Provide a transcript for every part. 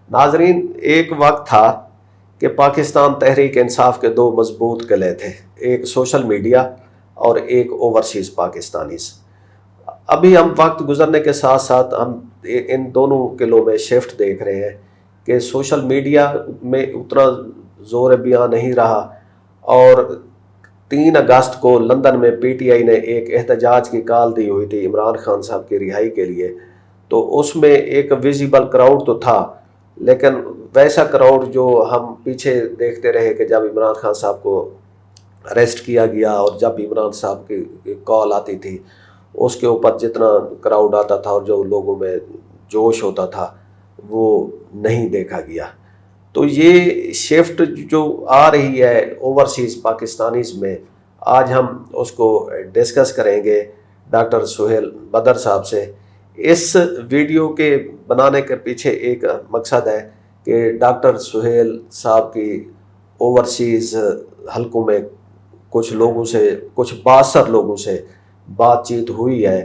ناظرین، ایک وقت تھا کہ پاکستان تحریک انصاف کے دو مضبوط قلعے تھے، ایک سوشل میڈیا اور ایک اوورسیز پاکستانیز۔ ابھی ہم وقت گزرنے کے ساتھ ساتھ ہم ان دونوں قلعوں میں شفٹ دیکھ رہے ہیں کہ سوشل میڈیا میں اتنا زور بیاں نہیں رہا، اور 3 اگست کو لندن میں پی ٹی آئی نے ایک احتجاج کی کال دی ہوئی تھی عمران خان صاحب کی رہائی کے لیے، تو اس میں ایک ویزیبل کراؤڈ تو تھا، لیکن ویسا کراؤڈ جو ہم پیچھے دیکھتے رہے کہ جب عمران خان صاحب کو اریسٹ کیا گیا اور جب عمران صاحب کی کال آتی تھی اس کے اوپر جتنا کراؤڈ آتا تھا اور جو لوگوں میں جوش ہوتا تھا وہ نہیں دیکھا گیا۔ تو یہ شفٹ جو آ رہی ہے اوورسیز پاکستانیز میں، آج ہم اس کو ڈسکس کریں گے ڈاکٹر سہیل بدر صاحب سے۔ اس ویڈیو کے بنانے کے پیچھے ایک مقصد ہے کہ ڈاکٹر سہیل صاحب کی اوورسیز حلقوں میں کچھ لوگوں سے، کچھ بااثر لوگوں سے بات چیت ہوئی ہے،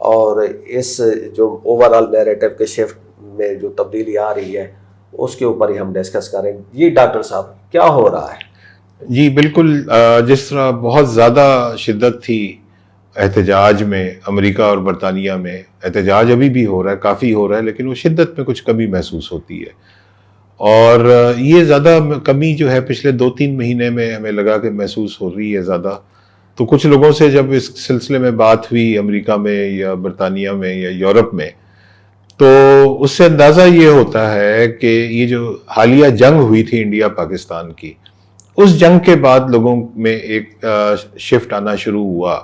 اور اس جو اوور آل نیریٹو کے شفٹ میں جو تبدیلی آ رہی ہے اس کے اوپر ہی ہم ڈسکس کریں۔ جی ڈاکٹر صاحب، کیا ہو رہا ہے؟ جی بالکل، جس طرح بہت زیادہ شدت تھی احتجاج میں، امریکہ اور برطانیہ میں احتجاج ابھی بھی ہو رہا ہے، کافی ہو رہا ہے، لیکن وہ شدت میں کچھ کمی محسوس ہوتی ہے، اور یہ زیادہ کمی جو ہے پچھلے 2-3 مہینے میں ہمیں لگا کہ محسوس ہو رہی ہے زیادہ۔ تو کچھ لوگوں سے جب اس سلسلے میں بات ہوئی امریکہ میں یا برطانیہ میں یا یورپ میں، تو اس سے اندازہ یہ ہوتا ہے کہ یہ جو حالیہ جنگ ہوئی تھی انڈیا پاکستان کی، اس جنگ کے بعد لوگوں میں ایک شفٹ آنا شروع ہوا،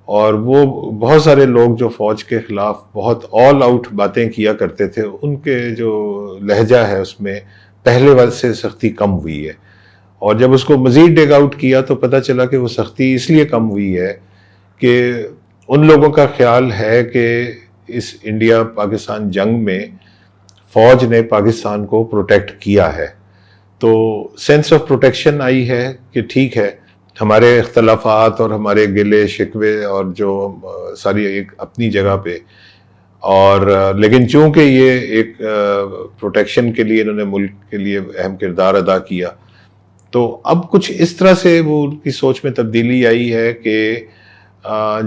اور وہ بہت سارے لوگ جو فوج کے خلاف بہت آل آؤٹ باتیں کیا کرتے تھے، ان کے جو لہجہ ہے اس میں پہلے وقت سے سختی کم ہوئی ہے، اور جب اس کو مزید ڈگ آؤٹ کیا تو پتہ چلا کہ وہ سختی اس لیے کم ہوئی ہے کہ ان لوگوں کا خیال ہے کہ اس انڈیا پاکستان جنگ میں فوج نے پاکستان کو پروٹیکٹ کیا ہے، تو سینس آف پروٹیکشن آئی ہے کہ ٹھیک ہے، ہمارے اختلافات اور ہمارے گلے شکوے اور جو ساری ایک اپنی جگہ پہ، اور لیکن چونکہ یہ ایک پروٹیکشن کے لیے انہوں نے ملک کے لیے اہم کردار ادا کیا، تو اب کچھ اس طرح سے وہ ان کی سوچ میں تبدیلی آئی ہے کہ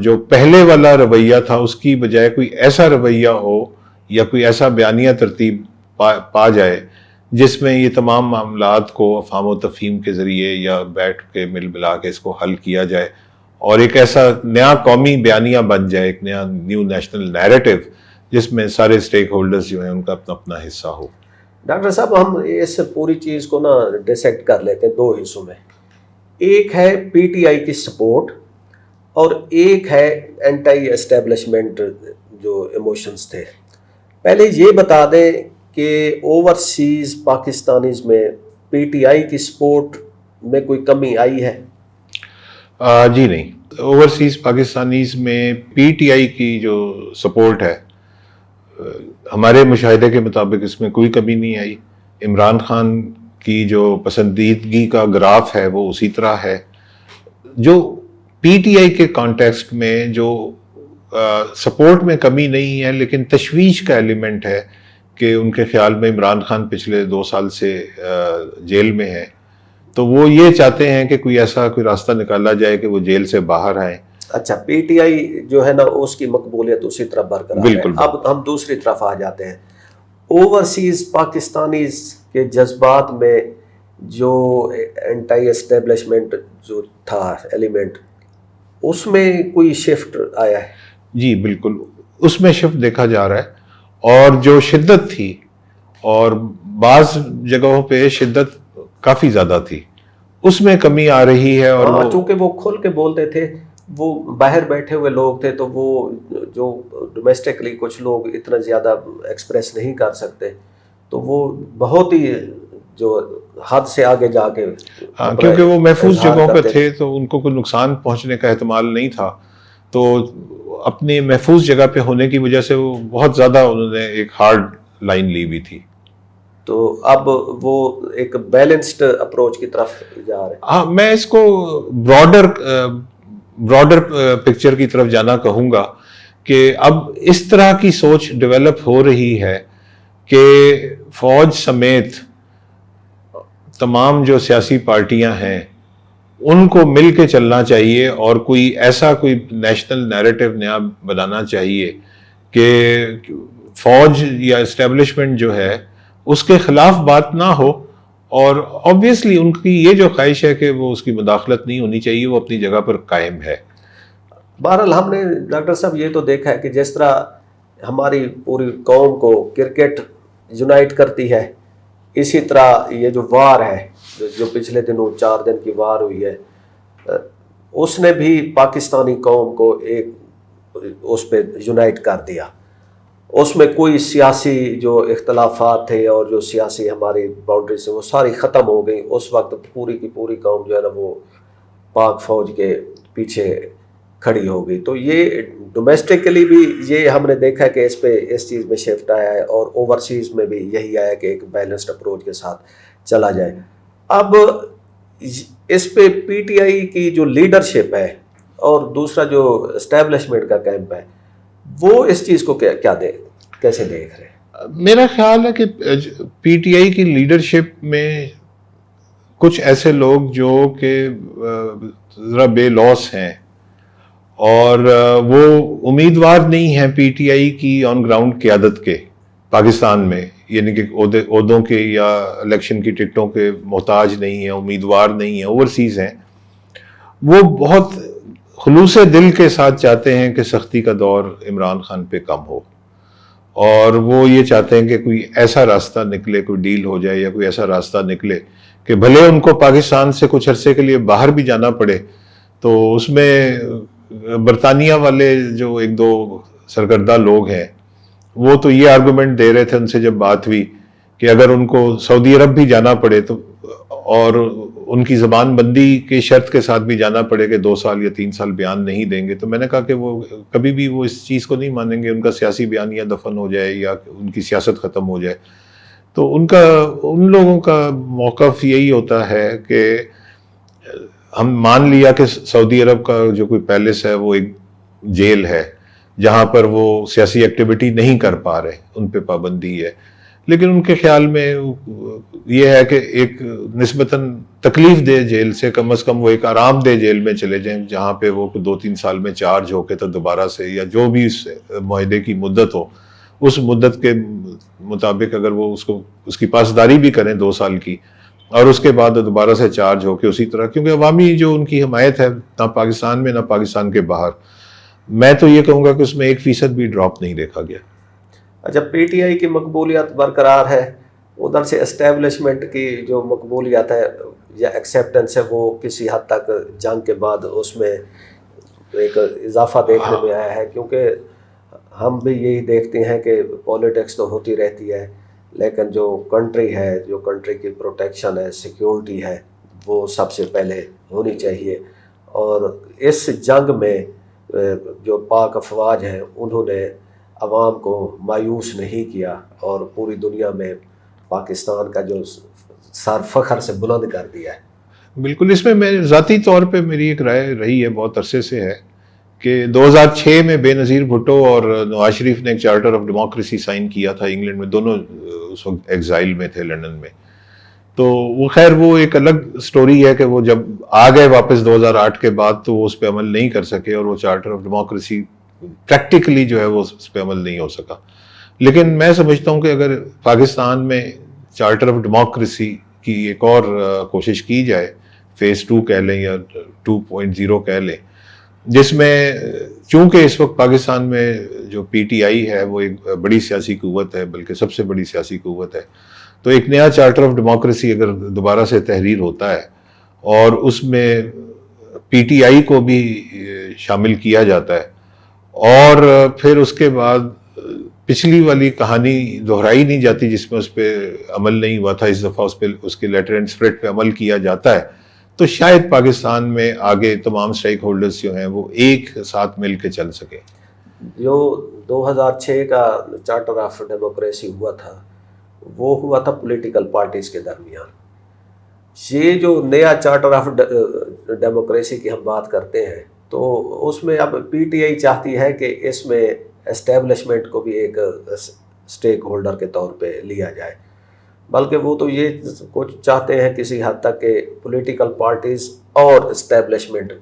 جو پہلے والا رویہ تھا اس کی بجائے کوئی ایسا رویہ ہو یا کوئی ایسا بیانیہ ترتیب پا جائے جس میں یہ تمام معاملات کو افہام و تفہیم کے ذریعے یا بیٹھ کے مل ملا کے اس کو حل کیا جائے، اور ایک ایسا نیا قومی بیانیہ بن جائے، ایک نیا نیو نیشنل نیریٹو جس میں سارے سٹیک ہولڈرز جو ہیں ان کا اپنا اپنا حصہ ہو۔ ڈاکٹر صاحب، ہم اس پوری چیز کو نا ڈسیکٹ کر لیتے ہیں 2 حصوں میں۔ ایک ہے پی ٹی آئی کی سپورٹ، اور ایک ہے اینٹی اسٹیبلشمنٹ جو ایموشنز تھے۔ پہلے یہ بتا دیں کہ اوورسیز پاکستانیز میں پی ٹی آئی کی سپورٹ میں کوئی کمی آئی ہے؟ جی نہیں، اوورسیز پاکستانیز میں پی ٹی آئی کی جو سپورٹ ہے ہمارے مشاہدے کے مطابق اس میں کوئی کمی نہیں آئی۔ عمران خان کی جو پسندیدگی کا گراف ہے وہ اسی طرح ہے۔ جو پی ٹی آئی کے کانٹیکسٹ میں جو سپورٹ میں کمی نہیں ہے، لیکن تشویش کا ایلیمنٹ ہے کہ ان کے خیال میں عمران خان پچھلے 2 سال سے جیل میں ہے، تو وہ یہ چاہتے ہیں کہ کوئی ایسا کوئی راستہ نکالا جائے کہ وہ جیل سے باہر آئیں۔ اچھا، پی ٹی آئی جو ہے نا اس کی مقبولیت اسی طرح برقرار ہے۔ اب ہم دوسری طرف آ جاتے ہیں، اوورسیز پاکستانیز کے جذبات میں جو اینٹی اسٹیبلشمنٹ جو تھا ایلیمنٹ، اس میں کوئی شفٹ آیا ہے؟ جی بالکل، اس میں شفٹ دیکھا جا رہا ہے، اور جو شدت تھی، اور بعض جگہوں پہ شدت کافی زیادہ تھی، اس میں کمی آ رہی ہے۔ اور چونکہ وہ کھل کے بولتے تھے، وہ باہر بیٹھے ہوئے لوگ تھے، تو وہ جو ڈومیسٹکلی کچھ لوگ اتنا زیادہ ایکسپریس نہیں کر سکتے، تو وہ بہت ہی جو حد سے آگے جا کے، کیونکہ وہ محفوظ جگہوں پہ تھے تو ان کو کوئی نقصان پہنچنے کا احتمال نہیں تھا، تو اپنی محفوظ جگہ پہ ہونے کی وجہ سے وہ بہت زیادہ انہوں نے ایک ہارڈ لائن لی ہوئی تھی۔ تو اب وہ ایک بیلنسڈ اپروچ کی طرف جا رہے ہیں۔ ہاں، میں اس کو براڈر پکچر کی طرف جانا کہوں گا کہ اب اس طرح کی سوچ ڈیولپ ہو رہی ہے کہ فوج سمیت تمام جو سیاسی پارٹیاں ہیں ان کو مل کے چلنا چاہیے اور کوئی نیشنل نیریٹو نیا بنانا چاہیے کہ فوج یا اسٹیبلشمنٹ جو ہے اس کے خلاف بات نہ ہو، اور آبویسلی ان کی یہ جو خواہش ہے کہ وہ اس کی مداخلت نہیں ہونی چاہیے، وہ اپنی جگہ پر قائم ہے۔ بہرحال ہم نے ڈاکٹر صاحب یہ تو دیکھا ہے کہ جس طرح ہماری پوری قوم کو کرکٹ یونائٹ کرتی ہے، اسی طرح یہ جو وار ہے جو پچھلے دنوں 4 دن کی وار ہوئی ہے، اس نے بھی پاکستانی قوم کو ایک اس پہ یونائٹ کر دیا۔ اس میں کوئی سیاسی جو اختلافات تھے اور جو سیاسی ہماری باؤنڈریز وہ ساری ختم ہو گئی۔ اس وقت پوری کی پوری قوم جو ہے نا وہ پاک فوج کے پیچھے کھڑی ہو گئی۔ تو یہ ڈومیسٹکلی بھی یہ ہم نے دیکھا کہ اس چیز میں شفٹ آیا ہے، اور اوورسیز میں بھی یہی آیا کہ ایک بیلنسڈ اپروچ کے ساتھ چلا جائے۔ اب اس پہ پی ٹی آئی کی جو لیڈرشپ ہے اور دوسرا جو اسٹیبلشمنٹ کا کیمپ ہے، وہ اس چیز کو کیسے دیکھ رہے ہیں؟ میرا خیال ہے کہ پی ٹی آئی کی لیڈرشپ میں کچھ ایسے لوگ جو کہ ذرا بے لوس ہیں اور وہ امیدوار نہیں ہیں پی ٹی آئی کی آن گراؤنڈ قیادت کے پاکستان میں، یعنی کہ عہدوں کے یا الیکشن کی ٹکٹوں کے محتاج نہیں ہیں، امیدوار نہیں ہیں، اوورسیز ہیں، وہ بہت خلوص دل کے ساتھ چاہتے ہیں کہ سختی کا دور عمران خان پہ کم ہو، اور وہ یہ چاہتے ہیں کہ کوئی ایسا راستہ نکلے، کوئی ڈیل ہو جائے یا کوئی ایسا راستہ نکلے کہ بھلے ان کو پاکستان سے کچھ عرصے کے لیے باہر بھی جانا پڑے، تو اس میں برطانیہ والے جو ایک دو سرکردہ لوگ ہیں وہ تو یہ آرگومنٹ دے رہے تھے ان سے جب بات ہوئی کہ اگر ان کو سعودی عرب بھی جانا پڑے تو، اور ان کی زبان بندی کے شرط کے ساتھ بھی جانا پڑے کہ 2 سال یا 3 سال بیان نہیں دیں گے، تو میں نے کہا کہ وہ کبھی بھی وہ اس چیز کو نہیں مانیں گے، ان کا سیاسی بیان یا دفن ہو جائے یا ان کی سیاست ختم ہو جائے۔ تو ان لوگوں کا موقف یہی ہوتا ہے کہ ہم مان لیا کہ سعودی عرب کا جو کوئی پیلس ہے وہ ایک جیل ہے جہاں پر وہ سیاسی ایکٹیویٹی نہیں کر پا رہے، ان پہ پابندی ہے، لیکن ان کے خیال میں یہ ہے کہ ایک نسبتاً تکلیف دہ جیل سے کم از کم وہ ایک آرام دہ جیل میں چلے جائیں جہاں پہ وہ 2-3 سال میں چارج ہو کے تو دوبارہ سے یا جو بھی اس معاہدے کی مدت ہو اس مدت کے مطابق اگر وہ اس کی پاسداری بھی کریں 2 سال کی، اور اس کے بعد دوبارہ سے چارج ہو کے اسی طرح، کیونکہ عوامی جو ان کی حمایت ہے نہ پاکستان میں نہ پاکستان کے باہر، میں تو یہ کہوں گا کہ اس میں 1% بھی ڈراپ نہیں دیکھا گیا۔ اچھا، پی ٹی آئی کی مقبولیت برقرار ہے، ادھر سے اسٹیبلشمنٹ کی جو مقبولیت ہے یا ایکسیپٹنس ہے وہ کسی حد تک جنگ کے بعد اس میں ایک اضافہ دیکھنے میں آیا ہے، کیونکہ ہم بھی یہی دیکھتے ہیں کہ پولیٹکس تو ہوتی رہتی ہے، لیکن جو کنٹری ہے، جو کنٹری کی پروٹیکشن ہے، سیکیورٹی ہے، وہ سب سے پہلے ہونی چاہیے۔ اور اس جنگ میں جو پاک افواج ہیں انہوں نے عوام کو مایوس نہیں کیا اور پوری دنیا میں پاکستان کا جو سر فخر سے بلند کر دیا ہے۔ بالکل، اس میں ذاتی طور پہ میری ایک رائے رہی ہے، بہت عرصے سے ہے، کہ 2006 میں بے نظیر بھٹو اور نواز شریف نے ایک چارٹر آف ڈیموکریسی سائن کیا تھا انگلینڈ میں، دونوں اس وقت ایگزائل میں تھے لنڈن میں، تو وہ خیر وہ ایک الگ سٹوری ہے کہ وہ جب آ گئے واپس 2008 کے بعد تو وہ اس پہ عمل نہیں کر سکے، اور وہ چارٹر آف ڈیموکریسی پریکٹیکلی جو ہے وہ اس پہ عمل نہیں ہو سکا۔ لیکن میں سمجھتا ہوں کہ اگر پاکستان میں چارٹر آف ڈیموکریسی کی ایک اور کوشش کی جائے، فیز 2 کہہ لیں یا 2.0 کہہ لیں، جس میں چونکہ اس وقت پاکستان میں جو پی ٹی آئی ہے وہ ایک بڑی سیاسی قوت ہے، بلکہ سب سے بڑی سیاسی قوت ہے، تو ایک نیا چارٹر آف ڈیموکریسی اگر دوبارہ سے تحریر ہوتا ہے اور اس میں پی ٹی آئی کو بھی شامل کیا جاتا ہے، اور پھر اس کے بعد پچھلی والی کہانی دہرائی نہیں جاتی جس میں اس پہ عمل نہیں ہوا تھا، اس دفعہ اس کے لیٹر اینڈ اسپرٹ پہ عمل کیا جاتا ہے، تو شاید پاکستان میں آگے تمام سٹیک ہولڈرز جو ہیں وہ ایک ساتھ مل کے چل سکیں۔ جو 2006 کا چارٹر آف ڈیموکریسی ہوا تھا وہ ہوا تھا پولیٹیکل پارٹیز کے درمیان۔ یہ جو نیا چارٹر آف ڈیموکریسی کی ہم بات کرتے ہیں تو اس میں اب پی ٹی آئی چاہتی ہے کہ اس میں اسٹیبلشمنٹ کو بھی ایک اسٹیک ہولڈر کے طور پہ لیا جائے، بلکہ وہ تو یہ کچھ چاہتے ہیں کسی حد تک کہ پولیٹیکل پارٹیز اور اسٹیبلشمنٹ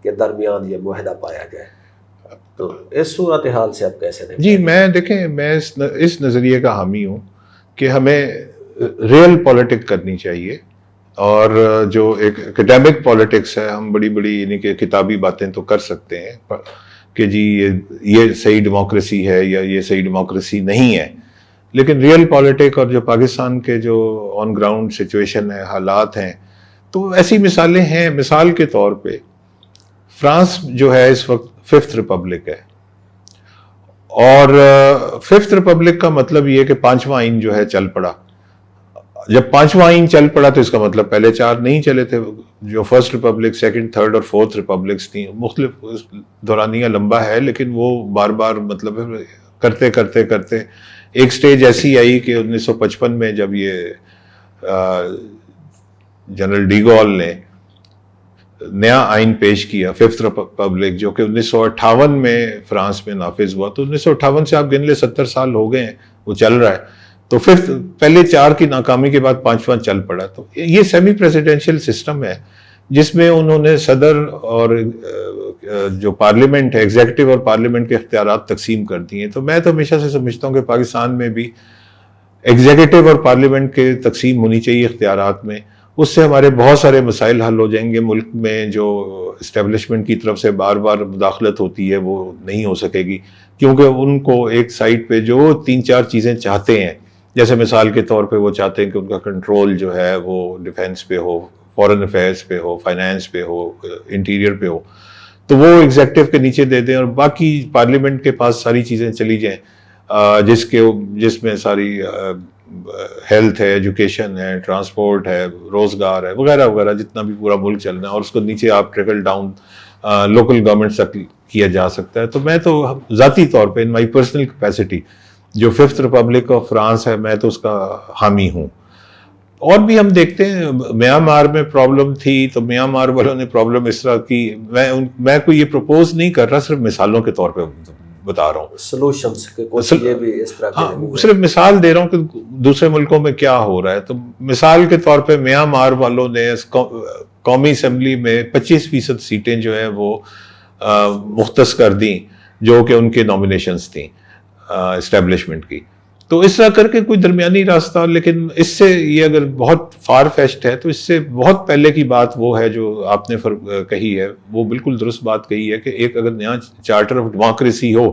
کے درمیان یہ معاہدہ پایا جائے. تو اس صورتحال سے اب کیسے نمٹیں؟ جی میں اس نظریے کا حامی ہوں کہ ہمیں ریئل پولیٹک کرنی چاہیے، اور جو ایک اکیڈیمک پولیٹکس ہے، ہم بڑی بڑی یعنی کہ کتابی باتیں تو کر سکتے ہیں کہ جی یہ صحیح ڈیموکریسی ہے یا یہ صحیح ڈیموکریسی نہیں ہے، لیکن ریئل پولیٹک اور جو پاکستان کے جو آن گراؤنڈ سچویشن ہے، حالات ہیں، تو ایسی مثالیں ہیں. مثال کے طور پہ فرانس جو ہے اس وقت 5th ریپبلک ہے، اور 5th ریپبلک کا مطلب یہ کہ 5واں آئین جو ہے چل پڑا. جب 5واں آئین چل پڑا تو اس کا مطلب پہلے 4 نہیں چلے تھے. جو 1st ریپبلک، 2nd، 3rd اور 4th ریپبلکس تھیں، مختلف دورانیہ لمبا ہے، لیکن وہ بار بار مطلب کرتے کرتے کرتے ایک سٹیج ایسی آئی کہ 1955 میں جب یہ جنرل ڈی گول نے نیا آئین پیش کیا 5th ریپبلک، جو کہ 1958 میں فرانس میں نافذ ہوا، تو 1958 سے آپ گن لیں 70 سال ہو گئے ہیں وہ چل رہا ہے. تو پہلے 4 کی ناکامی کے بعد 5واں چل پڑا. تو یہ سیمی پریزیڈینشل سسٹم ہے جس میں انہوں نے صدر اور جو پارلیمنٹ ہے، ایگزیکٹو اور پارلیمنٹ کے اختیارات تقسیم کر دیے ہیں. تو میں تو ہمیشہ سے سمجھتا ہوں کہ پاکستان میں بھی ایگزیکٹو اور پارلیمنٹ کے تقسیم ہونی چاہیے اختیارات میں. اس سے ہمارے بہت سارے مسائل حل ہو جائیں گے. ملک میں جو اسٹیبلشمنٹ کی طرف سے بار بار مداخلت ہوتی ہے وہ نہیں ہو سکے گی، کیونکہ ان کو ایک سائٹ پہ جو 3-4 چیزیں چاہتے ہیں، جیسے مثال کے طور پہ وہ چاہتے ہیں کہ ان کا کنٹرول جو ہے وہ ڈیفینس پہ ہو، فورن افیئرس پہ ہو، فائنانس پہ ہو، انٹیریئر پہ ہو، تو وہ ایگزیکٹو کے نیچے دے دیں، اور باقی پارلیمنٹ کے پاس ساری چیزیں چلی جائیں، جس میں ساری ہیلتھ ہے، ایجوکیشن ہے، ٹرانسپورٹ ہے، روزگار ہے، وغیرہ وغیرہ، جتنا بھی پورا ملک چلنا ہے، اور اس کو نیچے آپ ٹریکل ڈاؤن لوکل گورنمنٹ تک کیا جا سکتا ہے. تو میں تو ذاتی طور پہ ان مائی پرسنل کیپیسٹی جو 5th ریپبلک آف فرانس ہے، میں تو اس کا حامی ہوں. اور بھی ہم دیکھتے ہیں میانمار میں پرابلم تھی، تو میانمار والوں نے پرابلم اس طرح کی، میں کوئی یہ پروپوز نہیں کر رہا، صرف مثالوں کے طور پہ بتا رہا ہوں، سولوشنز کے کچھ یہ بھی اس طرح کے صرف مثال دے رہا ہوں کہ دوسرے ملکوں میں کیا ہو رہا ہے. تو مثال کے طور پہ میانمار والوں نے قومی اسمبلی میں 25% سیٹیں جو ہیں وہ مختص کر دیں، جو کہ ان کے نامینیشنز تھیں اسٹیبلشمنٹ کی. تو اس طرح کر کے کوئی درمیانی راستہ، لیکن اس سے یہ اگر بہت فار فیچڈ ہے تو اس سے بہت پہلے کی بات وہ ہے جو آپ نے کہی ہے، وہ بالکل درست بات کہی ہے کہ ایک اگر نیا چارٹر آف ڈیموکریسی ہو،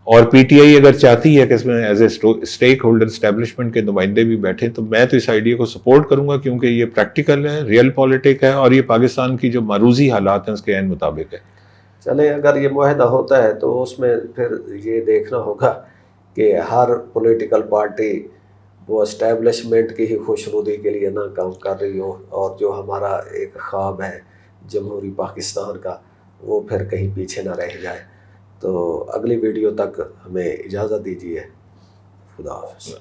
اور پی ٹی آئی اگر چاہتی ہے کہ اس میں as a stake holder establishment کے نمائندے بھی بیٹھیں، تو میں تو اس آئیڈیا کو سپورٹ کروں گا، کیونکہ یہ پریکٹیکل ہے، ریئل پولیٹک ہے، اور یہ پاکستان کی جو معروضی حالات ہیں اس کے عین مطابق ہے. چلیں، اگر یہ معاہدہ ہوتا ہے تو اس میں پھر یہ دیکھنا ہوگا کہ ہر پولیٹیکل پارٹی وہ اسٹیبلشمنٹ کی ہی خوشنودی کے لیے نہ کام کر رہی ہو، اور جو ہمارا ایک خواب ہے جمہوری پاکستان کا وہ پھر کہیں پیچھے نہ رہ جائے. تو اگلی ویڈیو تک ہمیں اجازت دیجیے. خدا حافظ.